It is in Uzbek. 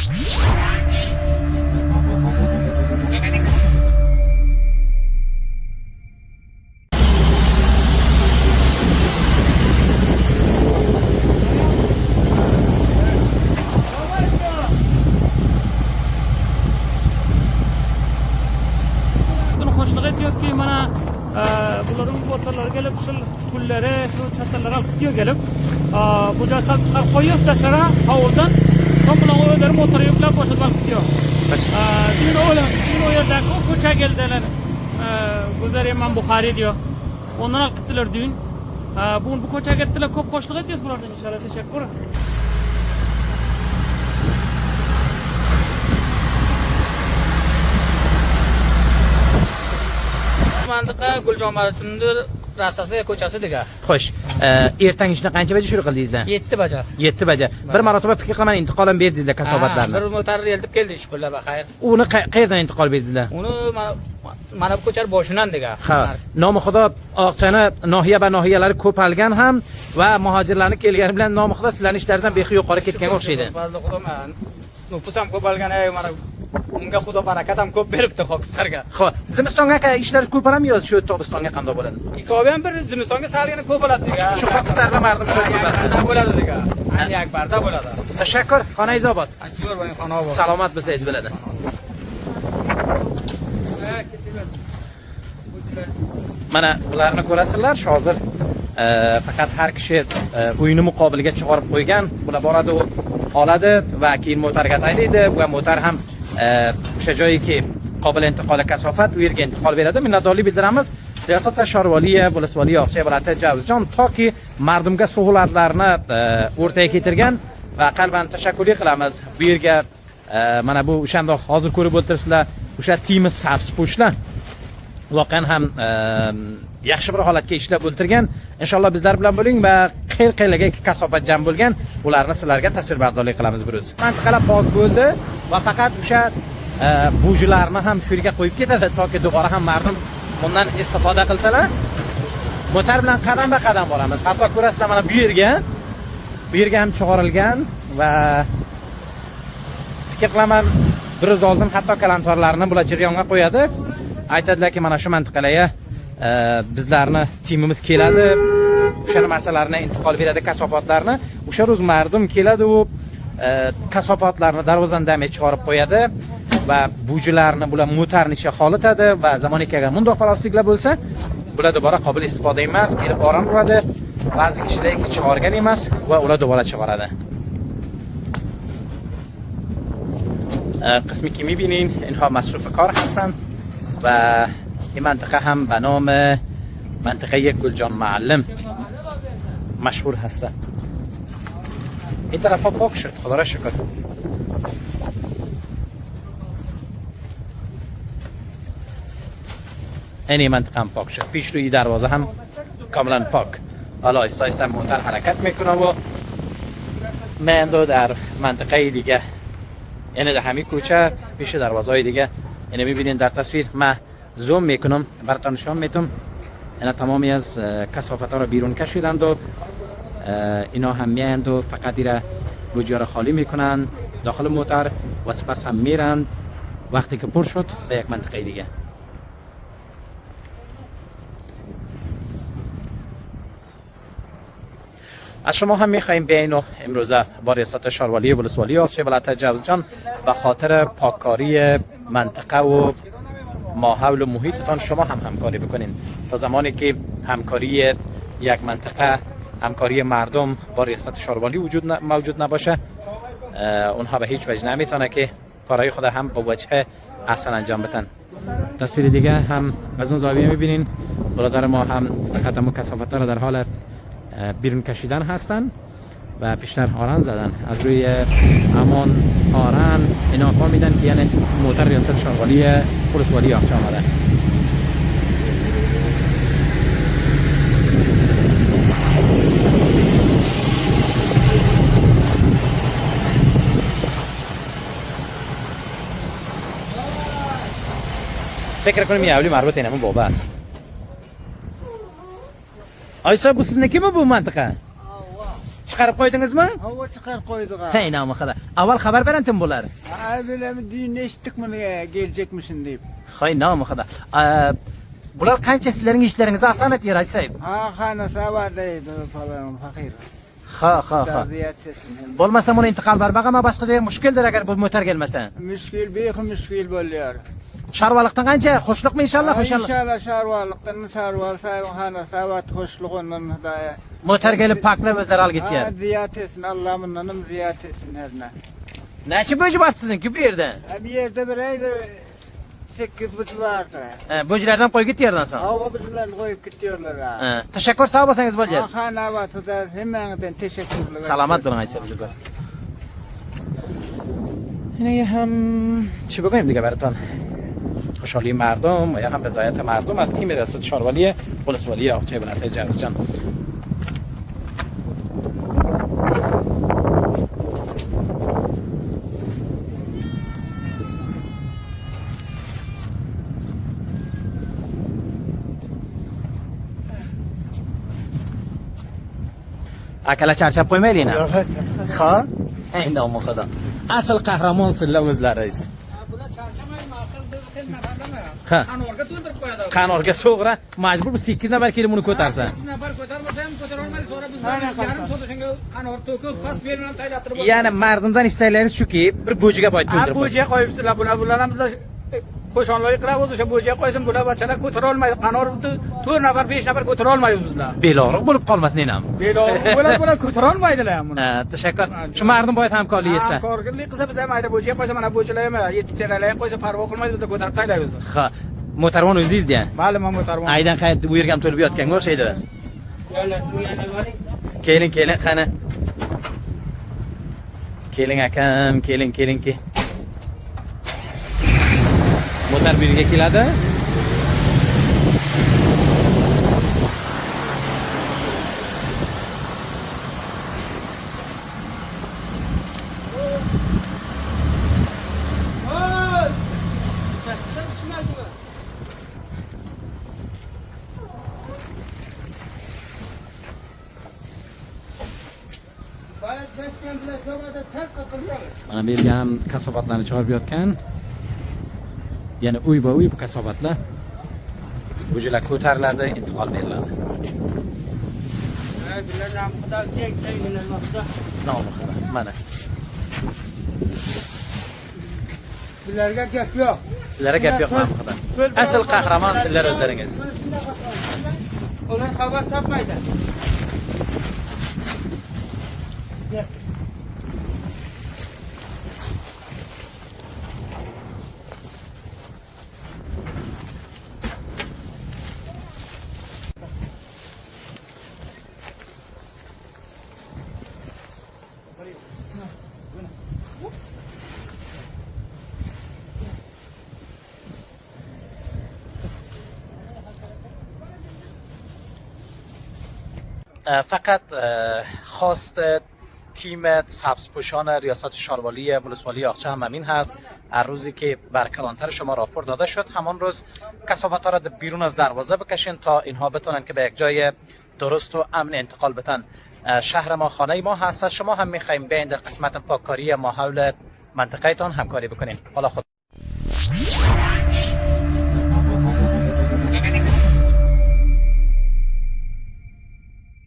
Ki mana buların motorları gelip şu pullere, şu çatallara alıp gidiyor gelip bu casal çıkarıp koyuyoruz dışarı havuldan. Son bulan o öderim motoru yüklep boşatıp alıp gidiyor. Dün o yerden o koça geldiler. Güzel İmam Bukhari diyor. Ondan alıp gittiler dün. Bugün bu koça gittiler. Çok hoşluk ediyoruz buradan inşallah. Teşekkür. Mantıqa Guljon Maratundur rastasi ko'chasi degan. Xo'sh, ertangi ishni qancha baja shuru qildingizlar? 7 baja. 7 baja. Bir marotaba fikr qilaman intiqolan berdingizlar kasobatlarni. Bir motorni eltib keldi ish pullar baxayr. Uni qayerdan intiqol berdingizlar? Uni mana bu ko'char boshidan degan. Ha, nomi Xudo Oqchani nohiya va nohiyalari ko'palgan ham va muhojirlarni kelgani bilan nomi Xudo sizlarning ishlaringizdan beqi yuqori ketganga o'xshaydi. Fazla Xudo men nufusam ko'palgan mana unga Xudo barakat ham ko'p beribdi xo'psarga. Xo'p, zimistonga ishlar ko'paradimi yo shu tobistonga qanday bo'ladi? Ikkovi ham bir zimistonga salgina ko'p bo'ladi degan. Shu Xo'kistarda mardim shu bo'ladi. Bo'ladi degan. Ani Akbarda bo'ladi. Tashakkur, xonangiz obod. Shukr, xona obod. Salomat bo'lsangiz bo'ladi. Mana bularni ko'rasizlar, shu hozir faqat har kishi uyini muqobiliga chiqarib qo'ygan. Bular boradi, oladi va keyin motorga taylaydi va motor ham o'sha joyiki qobil intiqoli kasofat u yerga intiqol beradi. Minnatdorlik bildiramiz. Riyosat tashorvaliya, Bo'lsvaliya Oqcha viloyati Javuzjon toki mardumga sog'ulatlarni o'rtaga keltirgan va qalban tashakkur qilamiz. Bu yerga mana bu o'shandoq hozir ko'rib o'tiribsizlar, o'sha timi sabspo'shlar voqean ham yaxshi bir holatga ishlab o'ltirgan. Inshaalloh bizlar bilan bo'ling va qayerga kasobat jam bo'lgan, ularni sizlarga tasvirbardorlik qilamiz biz. Mantaqalar pok bo'ldi va faqat o'sha bujilarni ham shu yerga qo'yib ketadi toki do'g'ara ham mardum undan istifoda qilsalar. Motor bilan qadam-qadam boramiz. Hatto ko'rasizlar mana bu yerga ham chiqarilgan va fikr qilaman bir oz oldin hatto kalantorlarni bular jiryonga qo'yadi. Aytadilarki mana shu mantaqalarga bizlarni timimiz keladi, o'sha narsalarni intiqol beradi, kasofatlarni. O'sha ro'z mardum keladi u kasofatlarni darvozandan chiqarib qo'yadi va bujilarni bular motorni ichiga xolitadi va zamoniy kelgan bundoq plastiklar bo'lsa, bular do'bora qobil istifoda emas, kelib orom uradi. Ba'zi kishilarga chiqargan emas va ular do'bora chiqaradi. قسمی که میبینین اینها مصروف کار هستند و این منطقه هم به نام منطقه گلجان معلم مشهور هست. این طرف ها پاک شد، خدا را شکر. این منطقه هم پاک شد. پیش روی دروازه هم کاملا پاک. حالا آهسته آهسته موتور حرکت میکنه و میاندو در منطقه دیگه، یعنی در همین کوچه پیش دروازه‌های دیگه. اینو می‌بینید در تصویر. من زوم میکنم براتون نشون میدم. اینا تمامی از کثافت‌ها رو بیرون کشیدند و اینا هم میاند و فقط دیره بوجیا رو خالی میکنن داخل موتور و سپس هم میرن. وقتی که پر شد به یک منطقه دیگه. از شما هم میخوایم بیاین و امروزه با ریاست تشاروالی ولسوالی آقچه ولایت جوزجان به خاطر پاککاری منطقه و ماحول و محیطتان شما هم همکاری بکنین. تا زمانی که همکاری یک منطقه، همکاری مردم با ریاست تشاروالی موجود نباشه، اونها به هیچ وجه نمیتونه که کارهای خود هم با وجه احسن انجام بدن. تصویر دیگه هم از اون زاویه میبینین برادر ما هم فقط همون کثافت‌ها رو در حال بیرون کشیدن هستن و پیشتر آرن زدن. از روی همان آرن اینا پا میدن که یعنی موتر ریاست تشاروالی ولسوالی آقچه آمده. فکر کنم این اولی مربوط اینمون بابا است. آیسا bu sizniki mi bu mantıqa? chiqarib qo'ydingizmi? Hava çıkar koyduk ha. Hey namı xudo. Avval xabar berendim bular. Ha böyle mi düğün eşittik mi gelecekmişsin deyip. Hay namı xudo. Bular qancha sizlarning ishlaringizni oson etadi aytsayib. Ha xana savadaydı falan fakir. Ha. Taziyat etsin. Bo'lmasa buni intiqol barbaga ama boshqa joyga mushkuldir agar bu motor kelmasa. Müşkil müşkil boluyor. Şarvalıqdan qancha? Xo'shliqmi inshaalloh, xo'shalloh. İnşallah şarvalıktan şarval sayın xana savat hoşluğundan da. Motor kelib paklab o'zlari olib Ha ketgan. ziyat etsin Allah'ımın ziyat etsin her ne. Necha bo'ji bor sizniki bu yerda? Bir yerde bir ayda 8 buçuk vardı. Bo'jilardan qo'yib ketdi yerdan so'ng. Hava buçuklarını koyup gidiyorlar ha. Tashakkur, sog' bo'lsangiz bo'ldi. Xana vatıda hemenden teşekkürler. Salomat bo'ling aytsa bizga. Yine ham چی بگویم دیگه براتون خوشحالی مردم و یا هم رضایت مردم از تیم ریاست شاروالی ولسوالی آقچه ولایت جوزجان. اکلا چرچپ qo'ymaylik نه. خب این نام خدا اصل قهرمان سله o'zlariz. Ha. Qanorga so'g'ra majbur bu 8 nafar kelib uni ko'tarsa. 8 nafar ko'tarmasa ham ko'tarolmaydi, sonra biz yarim so'da shunga qanor to'kib pas bermay tayyorlatib. Ya'ni mardimdan istaklaringiz shuki, bir bo'jiga boy to'ldirib. Bo'jiga qo'yibsizlar, bular ham bizlar qo'shonlarga qilamiz, o'sha bo'jiga qo'ysin, bular bachalar ko'tara olmaydi. Qanor 4 nafar 5 nafar ko'tara olmaymiz bizlar. Belog'liq bo'lib qolmasin ham. Belog'liq bular ko'tara olmaydilar ham buni. Tashakkur. Shu mardim boy hamkorlik etsa. Hamkorlik qilsa biz ham ayda bo'jiga qo'ysa, mana bo'jilar ham 7 cheralar ham qo'ysa parvo qilmaydi, bizlar ko'tarib taylaymiz. Ha. Motorvon o'zingizda. Ma'lum, motorvon. Aydan qayerda bu yerga ham to'lib yotganga o'xshaydi. Keling, qani. Keling akam, keling. Motor bu yerga keladi. Mana bu yerga ham kasobatlarni chiqarib yotgan. Ya'ni uy bu kasobatlar. Bo'jilar ko'tariladi, intiqol beriladi. Mana. Sizlarga gap yo'q. Sizlarga gap yo'q mana xudo. Asl qahramon sizlar o'zlaringiz. Ular xabar topmaydi. فقط خواست تیم سبزپوشان ریاست شاروالی ولسوالی آقچه هم همین هست. هر روزی که بر کلانتر شما راپور داده شد همان روز کثافات را بیرون از دروازه بکشین تا اینها بتونن که به یک جای درست و امن انتقال بدن. شهر ما خانه ما هست. شما هم میخوایم بیاین در قسمت پاککاری ما حول منطقه تان همکاری بکنین. حالا خود